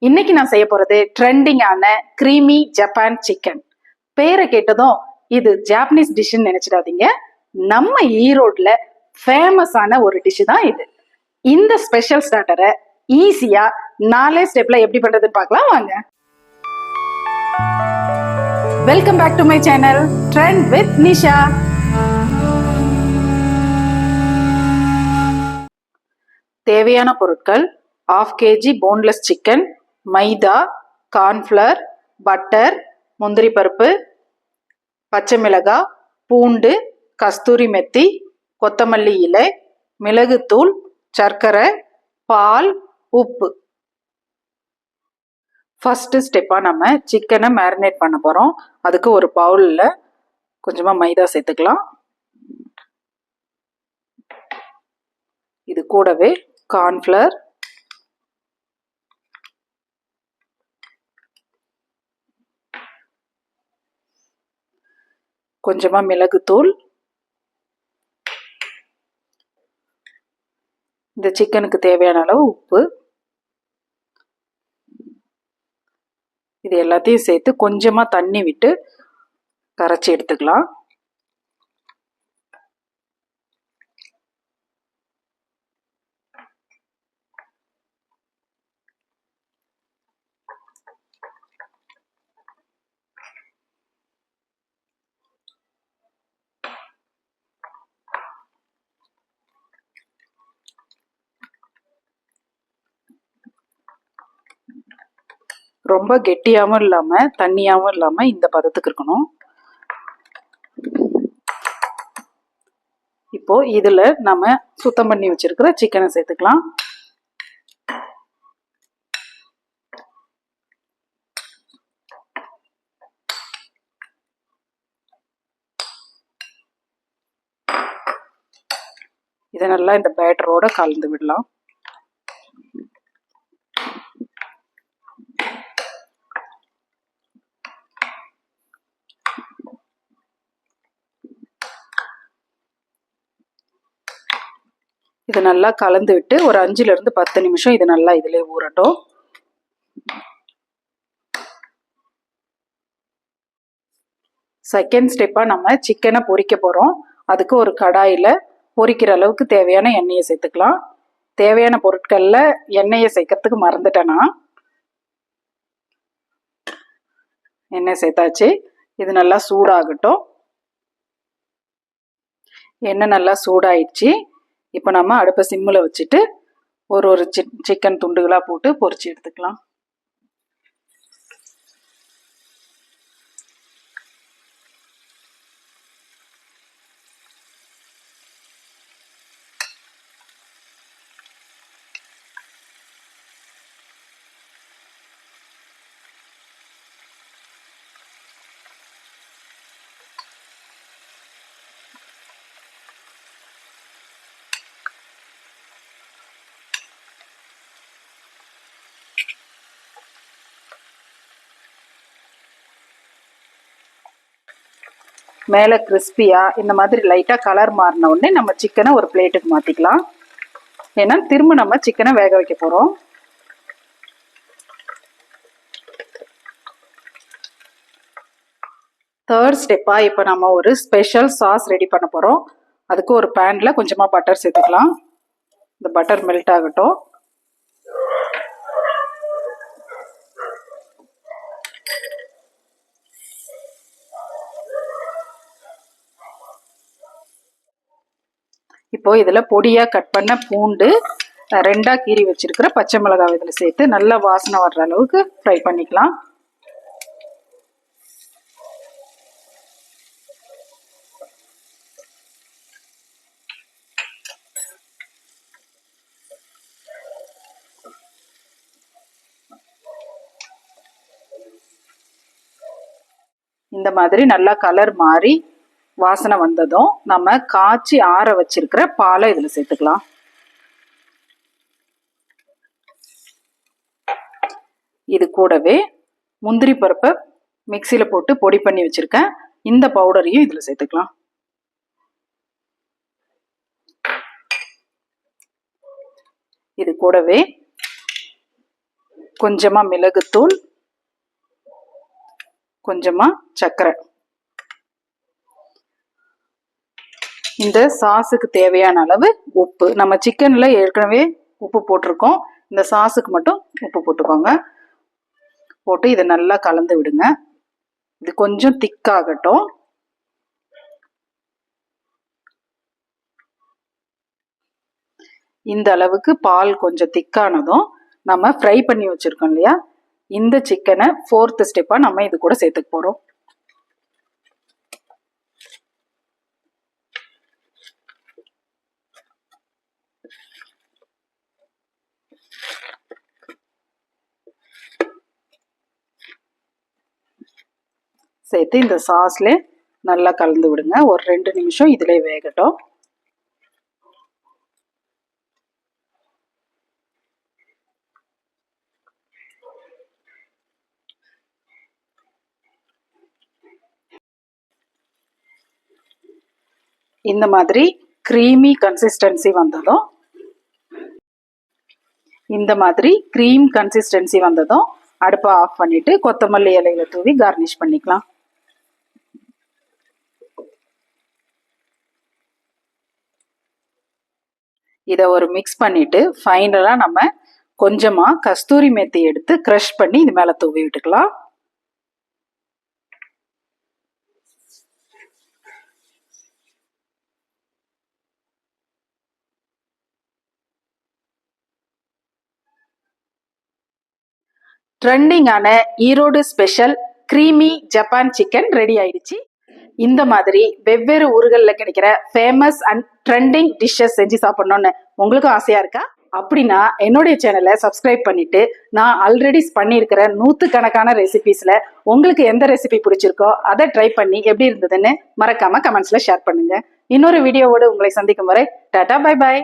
இன்னைக்கு நான் செய்ய போறது ட்ரெண்டிங்கான கிரீமி ஜப்பான் சிக்கன். பேரை கேட்டதும் இது ஜாப்பனீஸ் டிஷ்ன்னு நினைச்சிடாதீங்க. நம்ம ஈரோட்ல ஃபேமஸான ஒரு டிஷ் தான் இது. இந்த ஸ்பெஷல் ஸ்டார்டரை ஈஸியா 4 ஸ்டெப்ல எப்படி பண்றதுன்னு பார்க்கலாம் வாங்க. Welcome back to my channel trend with Nisha. தேவையான பொருட்கள்: 1/2 kg போன்லெஸ் சிக்கன், மைதா, கார்ன்ஃப்ளவர், பட்டர், முந்திரி பருப்பு, பச்சை மிளகாய், பூண்டு, கஸ்தூரி மெத்தி, கொத்தமல்லி இலை, மிளகுத்தூள், சர்க்கரை, பால், உப்பு. ஃபர்ஸ்ட் ஸ்டெப்பா நம்ம சிக்கனை மேரினேட் பண்ண போறோம். அதுக்கு ஒரு பவுல்ல கொஞ்சமா மைதா சேர்த்துக்கலாம். இது கூடவே கார்ன்ஃப்ளவர், கொஞ்சமா மிளகுத்தூள், இந்த சிக்கனுக்கு தேவையான அளவு உப்பு, இது எல்லாத்தையும் சேர்த்து கொஞ்சமா தண்ணி விட்டு கரைச்சி எடுத்துக்கலாம். ரொம்ப கெட்டியாவும் இல்லாம தண்ணியாவும் இல்லாம இந்த பதத்துக்கு இருக்கணும். இப்போ இதுல நம்ம சுத்தம் பண்ணி வச்சிருக்கிற சிக்கனை சேர்த்துக்கலாம். இதை நல்லா இந்த பேட்டரோட கலந்து விடலாம். இதை நல்லா கலந்து விட்டு ஒரு 5 to 10 நிமிஷம் இது நல்லா இதிலே ஊறட்டும். செகண்ட் ஸ்டெப்பா நம்ம சிக்கனை பொரிக்க போறோம். அதுக்கு ஒரு கடாயில பொரிக்கிற அளவுக்கு தேவையான எண்ணெயை சேர்த்துக்கலாம். தேவையான பொருட்கள்ல எண்ணெயை சேர்க்கறதுக்கு மறந்துட்டேனா, எண்ணெய் சேர்த்தாச்சு. இது நல்லா சூடாகட்டும். எண்ணெய் நல்லா சூடாயிடுச்சு. இப்போ நம்ம அடுப்பை சிம்மில் வச்சுட்டு ஒரு சிக்கன் துண்டுகளாக போட்டு பொரிச்சு எடுத்துக்கலாம். மேலே கிறிஸ்பியாக இந்த மாதிரி லைட்டாக கலர் மாறின உடனே நம்ம சிக்கனை ஒரு பிளேட்டுக்கு மாற்றிக்கலாம். ஏன்னா திரும்ப நம்ம சிக்கனை வேக வைக்க போகிறோம். தேர்ட் ஸ்டெப்பாக இப்போ நம்ம ஒரு ஸ்பெஷல் சாஸ் ரெடி பண்ண போகிறோம். அதுக்கு ஒரு பேனில் கொஞ்சமாக பட்டர் சேர்த்துக்கலாம். இந்த பட்டர் மெல்ட் ஆகட்டும். இப்போ இதில் பொடியாக கட் பண்ண பூண்டு, 2 கீறி வச்சிருக்கிற பச்சை மிளகாய் இதில் சேர்த்து நல்லா வாசனை வர்ற அளவுக்கு ஃப்ரை பண்ணிக்கலாம். இந்த மாதிரி நல்லா கலர் மாறி வாசனை வந்ததும் நம்ம காய்ச்சி ஆற வச்சிருக்கிற பாலை இதில் சேர்த்துக்கலாம். இது கூடவே முந்திரி பருப்பை மிக்சியில் போட்டு பொடி பண்ணி வச்சிருக்கேன். இந்த பவுடரையும் இதில் சேர்த்துக்கலாம். இது கூடவே கொஞ்சமா மிளகுத்தூள், கொஞ்சமா சர்க்கரை. இந்த சாஸுக்கு தேவையான அளவு உப்பு. நம்ம சிக்கன்ல ஏற்கனவே உப்பு போட்டிருக்கோம். இந்த சாஸுக்கு மட்டும் உப்பு போட்டுக்கோங்க. போட்டு இதை நல்லா கலந்து விடுங்க. இது கொஞ்சம் திக்காகட்டும். இந்த அளவுக்கு பால் கொஞ்சம் திக்கானதும் நம்ம ஃப்ரை பண்ணி வச்சிருக்கோம் இல்லையா, இந்த சிக்கனை 4th ஸ்டெப்பா நம்ம இது கூட சேர்த்துக்க போறோம். சேர்த்து இந்த சாஸ்ல நல்லா கலந்து விடுங்க. ஒரு 2 நிமிஷம் இதுல வேகட்டும். இந்த மாதிரி க்ரீமி கன்சிஸ்டன்சி வந்ததும் அடுப்பை ஆஃப் பண்ணிட்டு கொத்தமல்லி இலையில தூவி கார்னிஷ் பண்ணிக்கலாம். இதை ஒரு மிக்ஸ் பண்ணிட்டு ஃபைனலா நம்ம கொஞ்சமா கஸ்தூரி மேத்தி எடுத்து க்ரஷ் பண்ணி இது மேல தூவி விட்டுக்கலாம். ட்ரெண்டிங்கான Erode special creamy Japan chicken ready ஆயிடுச்சு. இந்த மாதிரி வெவ்வேறு ஊர்களில் கிடைக்கிற ஃபேமஸ் அண்ட் ட்ரெண்டிங் டிஷ்ஷஸ் செஞ்சு சாப்பிடணும்னு உங்களுக்கும் ஆசையா இருக்கா? அப்படின்னா என்னுடைய சேனலை சப்ஸ்கிரைப் பண்ணிட்டு நான் ஆல்ரெடி பண்ணியிருக்கிற 100கணக்கான ரெசிபிஸ்ல உங்களுக்கு எந்த ரெசிபி பிடிச்சிருக்கோ அதை ட்ரை பண்ணி எப்படி இருந்ததுன்னு மறக்காம கமெண்ட்ஸ்ல ஷேர் பண்ணுங்க. இன்னொரு வீடியோவோடு உங்களை சந்திக்கும் வரை டாடா பை பாய்.